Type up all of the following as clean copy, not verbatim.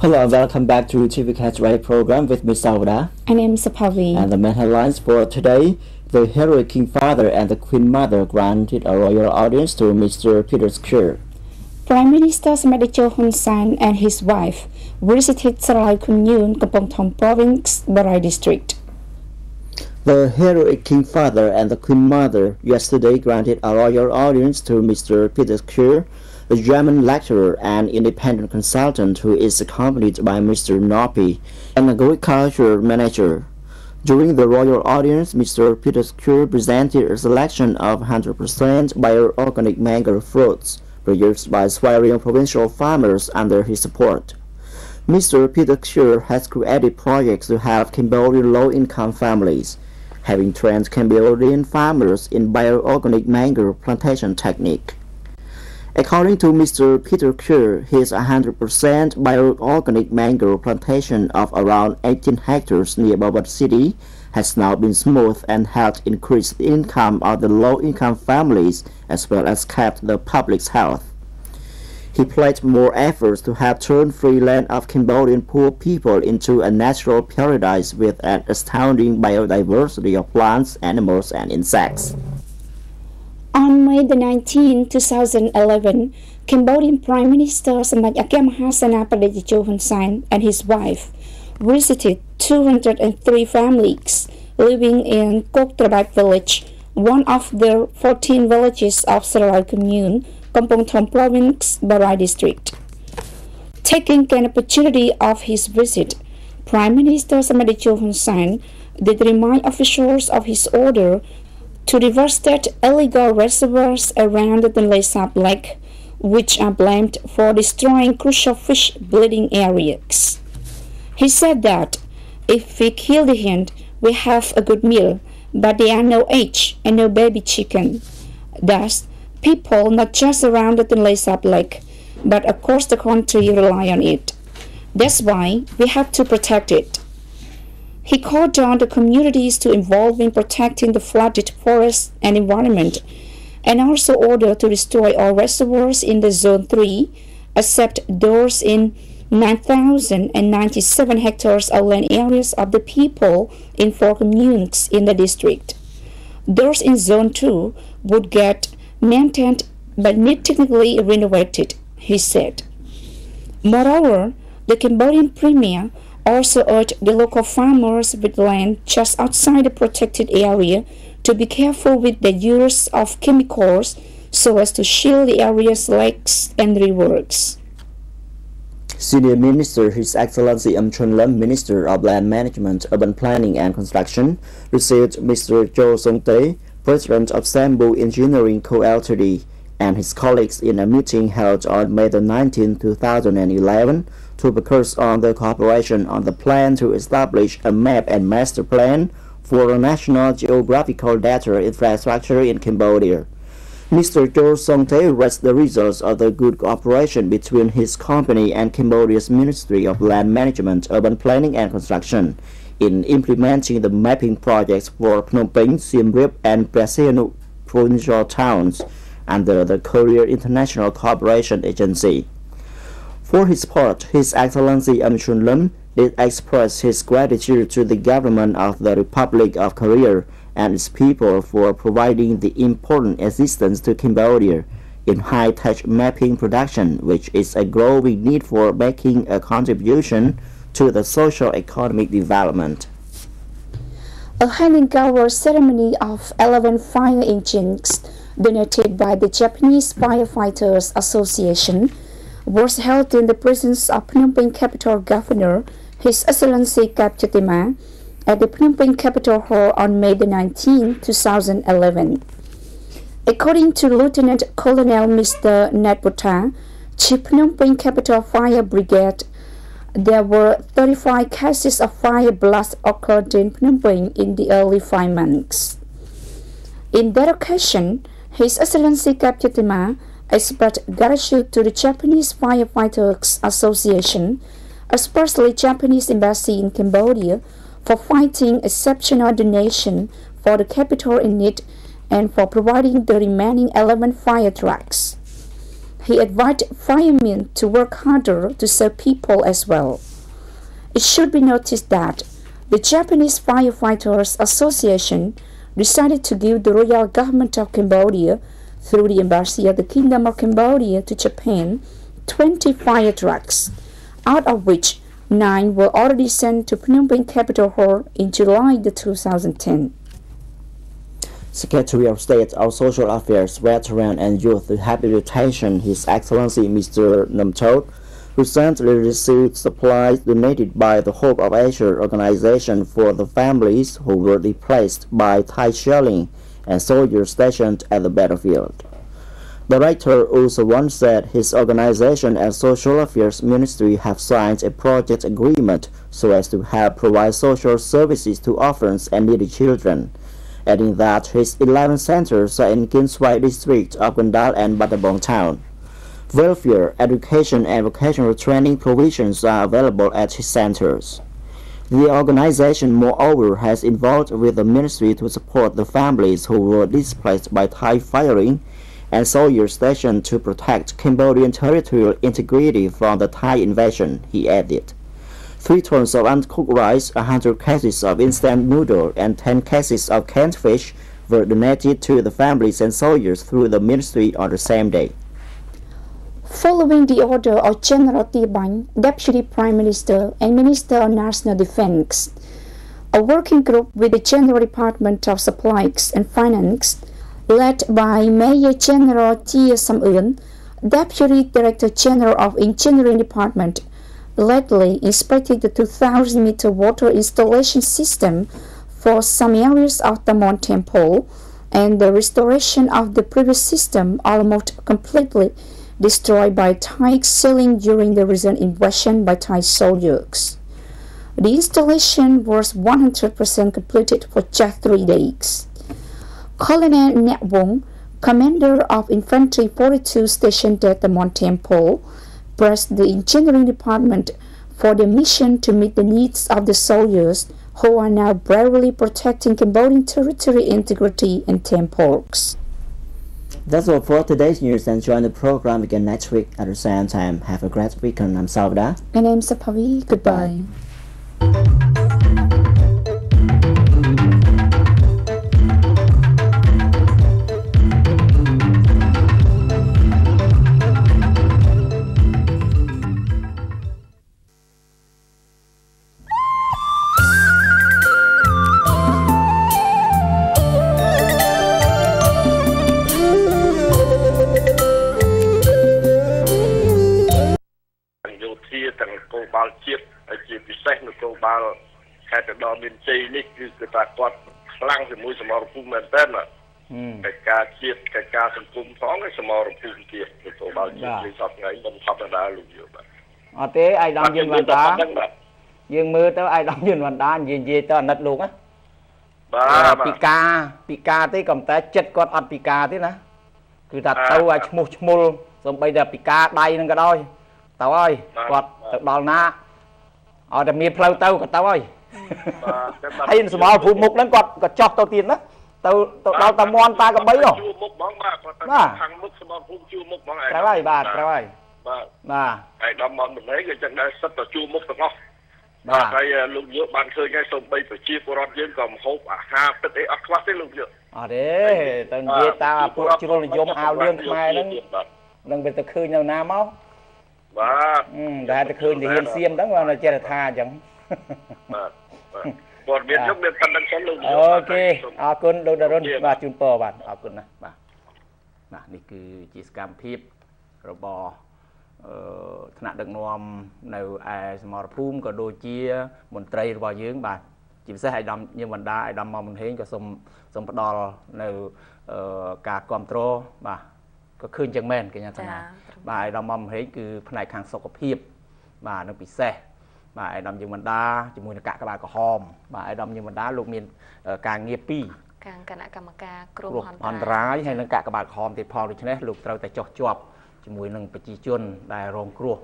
Hello and welcome back to TV Catch Radio program with Ms. Sauda. And I'm Sapavi. And the main headlines for today: the heroic King Father and the Queen Mother granted a royal audience to Mr. Peter Khmer. Prime Minister Samadecho Hun Sen and his wife visited Sarai Commune, Kampong Thom Province, Barai District. The heroic King Father and the Queen Mother yesterday granted a royal audience to Mr. Peter Khmer, a German lecturer and independent consultant who is accompanied by Mr. Nopi, an agriculture manager. During the royal audience, Mr. Peter Khmer presented a selection of 100% bioorganic mango fruits produced by aspiring provincial farmers under his support. Mr. Peter Khmer has created projects to help Cambodian low-income families, having trained Cambodian farmers in bioorganic mango plantation technique. According to Mr. Peter Khmer, his 100% bioorganic mango plantation of around 18 hectares near Babat City has now been smooth and helped increase the income of the low-income families as well as kept the public's health. He pledged more efforts to help turn free land of Cambodian poor people into a natural paradise with an astounding biodiversity of plants, animals, and insects. On May 19, 2011, Cambodian Prime Minister Samadecho Mahasanapadejcho Hun Sen and his wife visited 203 families living in Kok Trabat village, one of the 14 villages of Sarai Commune, Kampong Thom Province, Barai District. Taking an opportunity of his visit, Prime Minister Samadecho Hun Sen did remind officials of his order to devastate illegal reservoirs around the Lesap Lake, which are blamed for destroying crucial fish breeding areas. He said that if we kill the hen, we have a good meal, but there are no eggs and no baby chicken. Thus, people not just around the Lesap Lake, but across the country rely on it. That's why we have to protect it. He called on the communities to involve in protecting the flooded forest and environment, and also ordered to restore all reservoirs in the Zone 3, except those in 9,097 hectares of land areas of the people in 4 communes in the district. Those in Zone 2 would get maintained but need technically renovated, he said. Moreover, the Cambodian Premier also urged the local farmers with land just outside the protected area to be careful with the use of chemicals so as to shield the area's lakes and rivers. Senior Minister His Excellency Chun Lam, Minister of Land Management, Urban Planning and Construction, received Mr. Cho Song Tae, President of Sambu Engineering Co. Ltd., and his colleagues in a meeting held on May 19, 2011 to focus on the cooperation on the plan to establish a map and master plan for a national geographical data infrastructure in Cambodia. Mr. Cho Song Tae raised the results of the good cooperation between his company and Cambodia's Ministry of Land Management, Urban Planning and Construction in implementing the mapping projects for Phnom Penh, Siem Reap, and Prasenu provincial towns under the Korea International Cooperation Agency. For his part, His Excellency Chun Lam did express his gratitude to the government of the Republic of Korea and its people for providing the important assistance to Cambodia in high-tech mapping production, which is a growing need for making a contribution to the socio-economic development. A hand-in-glove ceremony of 11 fire engines donated by the Japanese Firefighters Association was held in the presence of Phnom Penh Capital Governor, His Excellency Kapchatima, at the Phnom Penh Capital Hall on May 19, 2011. According to Lieutenant Colonel Mr. Natpota, Chief Phnom Penh Capital Fire Brigade, there were 35 cases of fire blast occurred in Phnom Penh in the early 5 months. In that occasion, His Excellency Kapchatima expressed gratitude to the Japanese Firefighters Association, especially Japanese Embassy in Cambodia, for finding exceptional donation for the capital in need and for providing the remaining 11 fire trucks. he advised firemen to work harder to save people as well. It should be noticed that the Japanese Firefighters Association decided to give the royal government of Cambodia, through the embassy of the Kingdom of Cambodia to Japan, 20 fire trucks, out of which 9 were already sent to Phnom Penh Capitol Hall in July 2010. Secretary of State of Social Affairs, Veteran and Youth Rehabilitation, His Excellency Mr. Namtot, recently received supplies donated by the Hope of Asia organization for the families who were displaced by Thai shelling and soldiers stationed at the battlefield. Director also once said his organization and Social Affairs Ministry have signed a project agreement so as to help provide social services to orphans and needy children, adding that his 11 centers are in Kinswai district of Gondal and Battambang town. Welfare, education and vocational training provisions are available at his centers. The organization, moreover, has involved with the ministry to support the families who were displaced by Thai firing and soldiers stationed to protect Cambodian territorial integrity from the Thai invasion, he added. 3 tons of uncooked rice, 100 cases of instant noodle, and 10 cases of canned fish were donated to the families and soldiers through the ministry on the same day. Following the order of General Tibang, Deputy Prime Minister and Minister of National Defense, a working group with the General Department of Supplies and Finance, led by Major General Tia Sam-eun, Deputy Director General of Engineering Department, lately inspected the 2,000-meter water installation system for some areas of the Mon Temple, and the restoration of the previous system almost completely destroyed by Thai shelling during the recent invasion by Thai soldiers. The installation was 100% completed for just 3 days. Colonel Nat Wong, commander of Infantry 42 stationed at the Mon Temple, praised the engineering department for their mission to meet the needs of the soldiers who are now bravely protecting Cambodian territory integrity and temples. That's all for today's news, and join the program again next week at the same time. Have a great weekend. I'm Salvador. And I'm Sapavi. Goodbye. Thế ai đóng dương văn đá dương mưa tới ai đóng dương văn đá gì tới nứt luôn á pika tới cầm té chết con ăn pika thế nè cứ đặt tàu ai chmul rồi bây giờ pika đây nè cái đôi tàu ơi quạt đòn na ở đầm miền phơi tàu tàu ơi hay small phụ mục đánh quạt chọc tàu tiền đó tàu đào tàu mòn ta có bấy rồi cái ơi bà cái ơi bà cái đâm mòn mình lấy cái chân đây rất là chua mốc được không? Cái lúc giữa ban khơi ngay sông bay phải chia của rong dương còn hộp ha tất ấy ắt quá thế lúc giữa. Đấy, tận gì ta phụ chưa là giống ao lương Khmer đó, đừng bị tự khơi nhau nam máu. Đã tự khơi thì hiền xiêm đó mà là chơi là tha chẳng. Còn biết lúc biết tân đang sống lúc giữa. Ok,คุณดูดรุนbà chun po bà,คุณนะbà. นี่คือกิจกรรมพิบระบอบថ្នាក់ដឹកនាំនៅឯសមរភូមិក៏ដូចជាមន្ត្រីរបស់យើងបាទជាពិសេសអាយដាមយើងបណ្ដាអាយដាមមកមិនហេងក៏សូមផ្ដល់នៅការគ្រប់គ្រងបាទក៏ឃើញចឹងមែនកញ្ញាតាណាបាទអាយដាមមកមិនហេងគឺផ្នែកខាងសុខភាពបាទនៅពិសេសបាទអាយដាមយើងបណ្ដាជាមួយនឹងកាកបាទក្រហមបាទអាយដាមយើងបណ្ដាលោកមានការងារពីរការគណៈកម្មការគ្រោះអន្តរាយហើយនឹងកាកបាទក្រហមទៀតផងដូច្នេះលោកត្រូវតែចោះជាប់ជាមួយនឹងប្រជាជនដែលរងគ្រោះ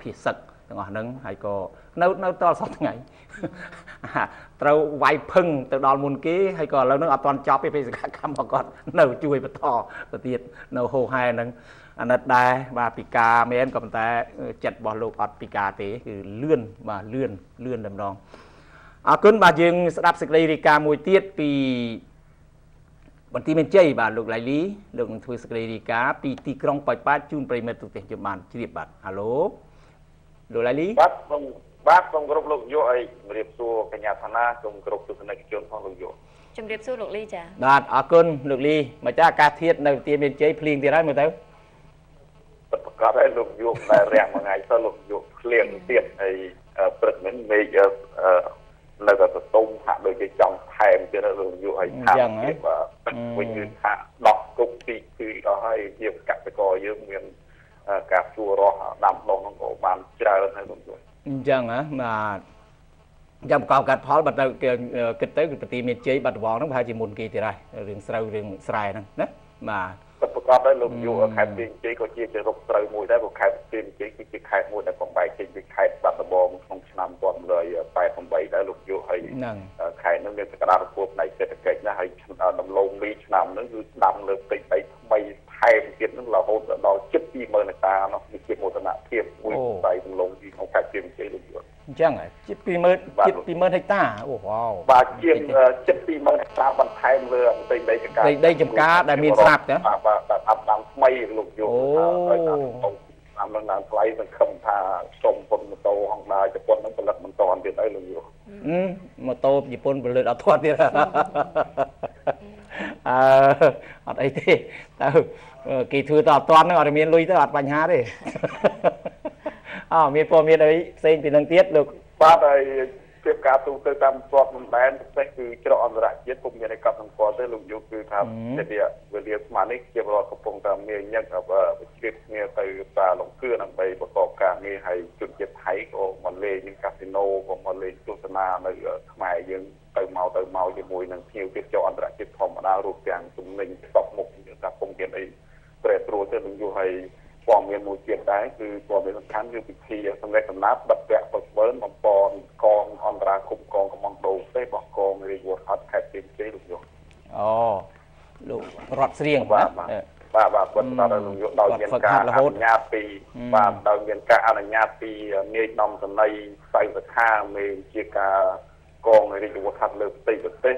ភៀសសឹក ទាំងអស់ហ្នឹងហើយក៏នៅតសោះថ្ងៃត្រូវវាយភឹងទៅដល់មុនគេហើយក៏ឥឡូវហ្នឹងអត់ទាន់ចប់ទេបេសកកម្មរបស់គាត់នៅជួយបន្តទៅទៀតនៅហូហែហ្នឹងអាណិតដែរបាទពីការមែនក៏ប៉ុន្តែចិត្តរបស់លោកអត់ពីការទេគឺលឿនបាទលឿនតែម្ដងអរគុណបាទយើងស្ដាប់សេចក្តីរាយការណ៍មួយទៀតពីបន្ទាយមានជ័យបាទលោកឡៃលីលោកនឹងធ្វើសេចក្តីរាយការណ៍ពីទីក្រុងប៉ោយប៉ែតជូនប្រិយមិត្តទូទាំងជនបានជ្រាបបាទហៅឡូលោកឡៃលីបាទសូមគោរពលោកយុអីជំរាបសួរកញ្ញាឋានាសូមគោរពទស្សនិកជនផងលោកយុជំរាបសួរលោកលីចាបាទអរគុណលោកលីមកចាអាកាសធាតុនៅបន្ទាយមានជ័យភ្លៀងទៀតហើយមើលទៅប្រកាសឲ្យលោកយុតែរាំងមួយថ្ងៃទៅលោកយុភ្លៀងទៀតហើយព្រឹកមិញមេឃនៅតែតុំហាក់ដូចជាចង់ថែមទៀតលោកយុឲ្យថាទៀតបាទវិញគឺថាដោះគុកទីគឺអស់ហើយជាកសិករយើងមានការជួររស់ដាំដុះហ្នឹងក៏បានច្រើនហើយលោកយុអញ្ចឹងហ៎បាទចាំកោកាត់ផលបាត់ទៅគិតទៅគឺប្រទីមានជ័យបាត់វងហ្នឹងប្រហែលជាមុនគេទៀតហើយរឿងស្រូវរឿងស្រែហ្នឹងណាបាទប្រកបដោយលោកយុខេត្តពីជ័យក៏ជារុកស្រូវមួយដែរព្រោះខេត្តពីជ័យគឺជាខេត្តមួយដែលបំបែកចេញពីខេត្តបាត់ដំបងក្នុងឆ្នាំ1988ដែរលោកយុហើយខេត្តនោះមានសក្តានុពលផ្នែកសេដ្ឋកិច្ចណាហើយដំឡូងមីឆ្នាំហ្នឹងគឺដាំលើទឹកដីថ្មីថែមទៀតហ្នឹងរហូតដល់ជិត 20000 ហិកតានោះជាមោទនភាពមួយផ្នែកដំឡូងមីក្នុងខេត្តពីជ័យលោកយុអញ្ចឹងជិត 20000 ហិកតាអូវ៉ាវបាទជាងជិត 20000 ហិកតាបន្ថែមលើដីចម្ការដែលមានស្រាប់ទេបាទអត់ដាំថ្មីលោកយុហើយតាមនឹងឡើងថ្លៃនឹងខំថាសុំពុនម៉ូតូហុងដាជប៉ុននឹងផលិតមិនតាន់ទៀតអីលោកយុម៉ូតូជប៉ុនផលិតអត់ទាន់ទៀតអត់អីទេទៅគេធ្វើទៅអត់ទាន់ហ្នឹងអត់មានលុយទៅអត់បញ្ហាទេមានព័ត៌មានអីផ្សេងពីនឹងទៀតលោកបាទហើយពីការទូទៅតាមស្របមិនដែនពិសេសគឺច្រកអន្តរជាតិពុំមានឯកសម្គាល់ទេលោកយុគឺថាវេលាស្មាននេះជាបរិបទកំពុងតែមានញឹកវិជ្ជាគ្នាទៅតាលង្គឺដើម្បីប្រកបការងារហើយជនជាតិថៃក៏មកលេងនឹងកាស៊ីណូក៏មកលេងទស្សនានៅខ្មែរយើងទៅមកជាមួយនឹងភ្ញៀវទេសចរអន្តរជាតិធម្មតារូបទាំងទំនិញស្តុកមុខថាពុំមានអីប្រែប្រួលទេលោកយុហើយព័ត៌មានមួយទៀតដែរគឺព័ត៌មានសំខាន់គឺពិធីសម្ដែងសម្ដាប់បិទពាក់បិទវើបំពន់កងអន្តរាគមកងកំងដូរទេរបស់កងរាជវុធហត្ថខេត្តជ័យលោកយុអូលោករត់ស្រៀងបាទគាត់ថាលោកយុដោយមានការអនុញ្ញាតពីបាទដោយមានការអនុញ្ញាតពីនាយនាំសនីសៃវខាមេជាការកងរាជវុធហត្ថលើផ្ទៃប្រទេស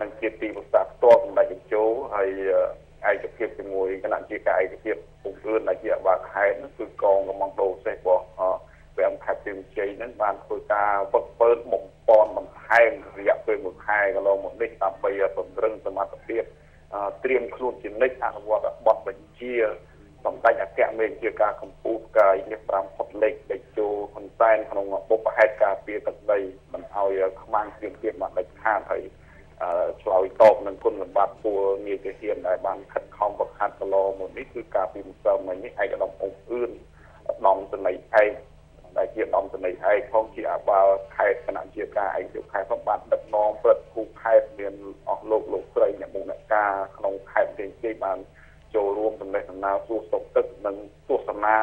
និងជាទីប្រឹក្សាផ្ទាល់សម្ដេចតេជោហើយឯកភាពជាមួយគណៈជាការឯកភាពពុំអឿនដែលជាអបាខេត្តនោះគឺកងកំងដូរសេះរបស់វាំខេត្តពីមជ័យហ្នឹងបានធ្វើការវឹកវើបំពន់បន្ថែមរយៈពេល1ខែកន្លងមកនេះដើម្បីពង្រឹងសមត្ថភាពត្រៀមខ្លួនជានិច្ចអនុវត្តបទបញ្ជាសម្ដេចអគ្គមេជាការកម្ពុជាកាយនេះ5ផុតលេខតេជោហ៊ុនសែនក្នុងបុព្វហេតុការពារទឹកដីមិនឲ្យខ្មាំងព្រៀងទៀតមកដាច់ខាតហើយឆ្លើយតបនឹងគុណសម្បត្តិពលងារទាហានដែលបានខិតខំបង្ហាត់កន្លងមកនេះគឺការពីម្សិលមិញនេះឯកឧត្តមអង្គអឿនដំសនីឯកដែលជាដំសនីឯកផងជាអាបាល់ខេត្តគណៈជាការឯកយុខេត្តផងបានដឹកនាំព្រឹទ្ធគូខេត្តមានអស់លោកស្រីអ្នកមុខអ្នកការក្នុងខេត្តផ្សេងៗបានចូលរួមសម្ដែងដំណើរសួរសុខទុក្ខនិងទស្សនា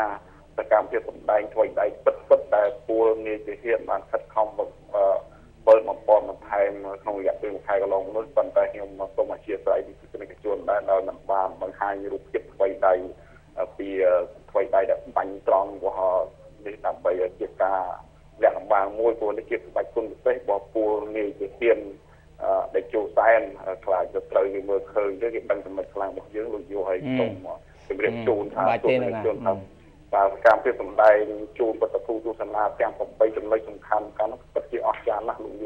សកម្មភាពសម្ដែងថ្មីដៃពិតដែលពលងារទាហានបានខិតខំបើបំពន់បន្ថែមក្នុងរយៈពេល1ខែកន្លងនោះប៉ុន្តែខ្ញុំសូមអធិស្ឋានពីទស្សនិកជនដែរដោយមិនបានបង្ហាញរូបភាពថ្មីដៃពីថ្មីដៃដែលបាញ់ត្រង់របស់នេះដើម្បីជាការលក្ខណៈមួយព្រោះនេះជាក្បាច់គុណពិសេសរបស់ពលនាយទាហានដែលចូលសែនខ្លាចទៅត្រូវគេមើលឃើញទៅគេដឹងចំណុចខ្លាំងរបស់យើងលោកយល់ឲ្យសូមជម្រាបជូនថាទស្សនិកជនថាបាទកម្មភាពសម្ដែងជូនបទភូទស្សនាទាំង8ចំណុចសំខាន់កាន់ពិតជាអស្ចារ្យណាស់លោកយ